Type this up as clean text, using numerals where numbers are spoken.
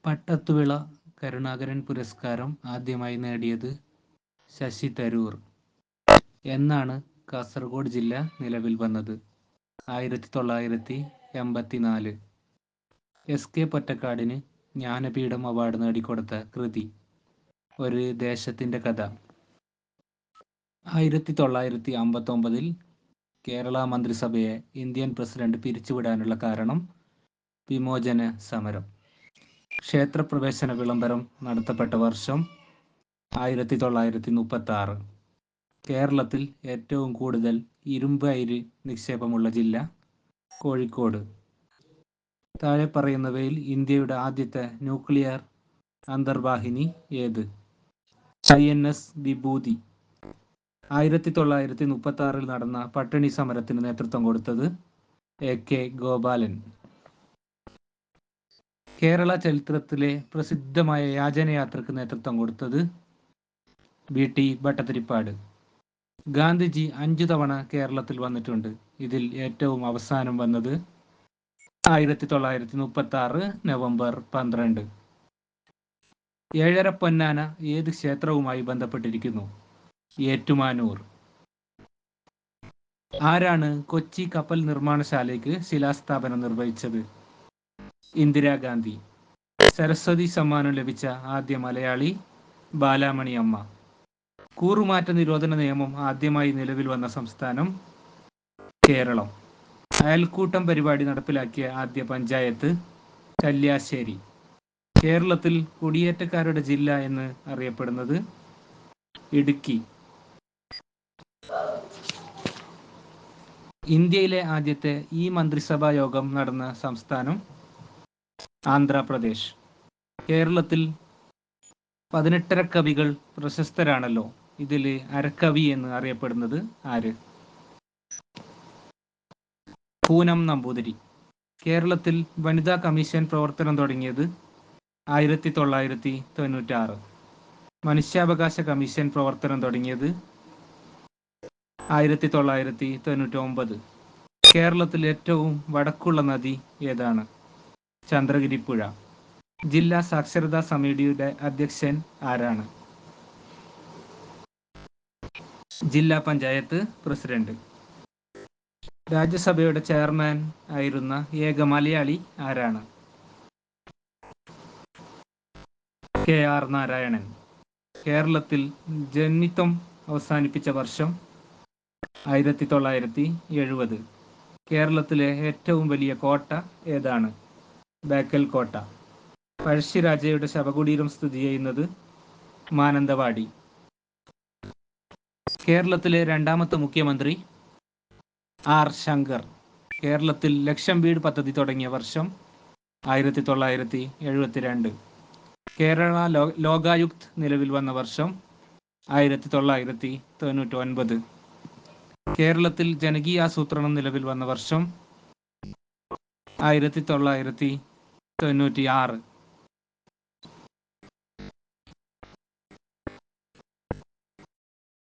പട്ടത്തുവിള കരുണാകരൻ പുരസ്കാരം ആദ്യമായി നേടിയത് ശശി തരൂർ എന്നാണ് കാസർഗോഡ് ജില്ല നിലവിൽ വന്നത്. 1984. എസ്.കെ. പൊറ്റക്കാടിന് ജ്ഞാനപീഠം അവാർഡ് നേടിക്കൊടുത്ത കൃതി ഒരു ദേശത്തിൻ്റെ കഥ. 1959 കേരള മന്ത്രിസഭയെ ഇന്ത്യൻ പ്രസിഡന്റ് പിരിച്ചുവിടാനുള്ള കാരണം വിമോചന സമരം. ക്ഷേത്രപ്രവേശന വിളംബരം നടത്തപ്പെട്ട വർഷം 1936. കേരളത്തിൽ ഏറ്റവും കൂടുതൽ ഇരുമ്പ് അയിര് നിക്ഷേപമുള്ള ജില്ല കോഴിക്കോട്. താഴെ പറയുന്നവയിൽ ഇന്ത്യയുടെ ആദ്യത്തെ ന്യൂക്ലിയർ അന്തർവാഹിനി ഏത്? INS വിഭൂതി. 1936 നടന്ന പട്ടിണി സമരത്തിന് നേതൃത്വം കൊടുത്തത് AK ഗോപാലൻ. കേരള ചരിത്രത്തിലെ പ്രസിദ്ധമായ യാചനയാത്രക്ക് നേതൃത്വം കൊടുത്തത് BT ഭട്ടതിരിപ്പാട്. ഗാന്ധിജി 5 തവണ കേരളത്തിൽ വന്നിട്ടുണ്ട്. ഇതിൽ ഏറ്റവും അവസാനം വന്നത് 1936 നവംബർ 12. ഏഴര പൊന്നാന ഏത് ക്ഷേത്രവുമായി ബന്ധപ്പെട്ടിരിക്കുന്നു? ഏറ്റുമാനൂർ. ആരാണ് കൊച്ചി കപ്പൽ നിർമ്മാണശാലയ്ക്ക് ശിലാസ്ഥാപനം നിർവഹിച്ചത്? ഇന്ദിരാഗാന്ധി. സരസ്വതി സമ്മാനം ലഭിച്ച ആദ്യ മലയാളി ബാലാമണി അമ്മ. കൂറുമാറ്റ നിരോധന നിയമം ആദ്യമായി നിലവിൽ വന്ന സംസ്ഥാനം കേരളം. അയൽക്കൂട്ടം പരിപാടി നടപ്പിലാക്കിയ ആദ്യ പഞ്ചായത്ത് കല്യാശ്ശേരി. കേരളത്തിൽ കുടിയേറ്റക്കാരുടെ ജില്ല എന്ന് അറിയപ്പെടുന്നത് ഇടുക്കി. ഇന്ത്യയിലെ ആദ്യത്തെ ഈ മന്ത്രിസഭാ യോഗം നടന്ന സംസ്ഥാനം ആന്ധ്രാപ്രദേശ്. കേരളത്തിൽ 18 കവികൾ പ്രശസ്തരാണല്ലോ. ഇതിൽ അരക്കവി എന്ന് അറിയപ്പെടുന്നത് ആര്? പൂനം നമ്പൂതിരി. കേരളത്തിൽ വനിതാ കമ്മീഷൻ പ്രവർത്തനം തുടങ്ങിയത് 1996. മനുഷ്യാവകാശ കമ്മീഷൻ പ്രവർത്തനം തുടങ്ങിയത് 1999. കേരളത്തിൽ ഏറ്റവും വടക്കുള്ള നദി ഏതാണ്? ചന്ദ്രഗിരിപ്പുഴ. ജില്ലാ സാക്ഷരതാ സമിതിയുടെ അധ്യക്ഷൻ ആരാണ്? ജില്ലാ പഞ്ചായത്ത് പ്രസിഡന്റ്. രാജ്യസഭയുടെ ചെയർമാൻ ആയിരുന്ന ഏക മലയാളി ആരാണ്? KR നാരായണൻ. കേരളത്തിൽ ജന്മിത്വം അവസാനിപ്പിച്ച വർഷം 1970. കേരളത്തിലെ ഏറ്റവും വലിയ കോട്ട ഏതാണ്? ബേക്കൽ കോട്ട. പഴശ്ശിരാജയുടെ ശവകുടീരം സ്ഥിതി ചെയ്യുന്നത് മാനന്തവാടി. കേരളത്തിലെ രണ്ടാമത്തെ മുഖ്യമന്ത്രി R. ശങ്കർ. കേരളത്തിൽ ലക്ഷം വീട് പദ്ധതി തുടങ്ങിയ വർഷം 1972. കേരള ലോകായുക്ത് നിലവിൽ വന്ന വർഷം 1999. കേരളത്തിൽ ജനകീയാസൂത്രണം നിലവിൽ വന്ന വർഷം 1996.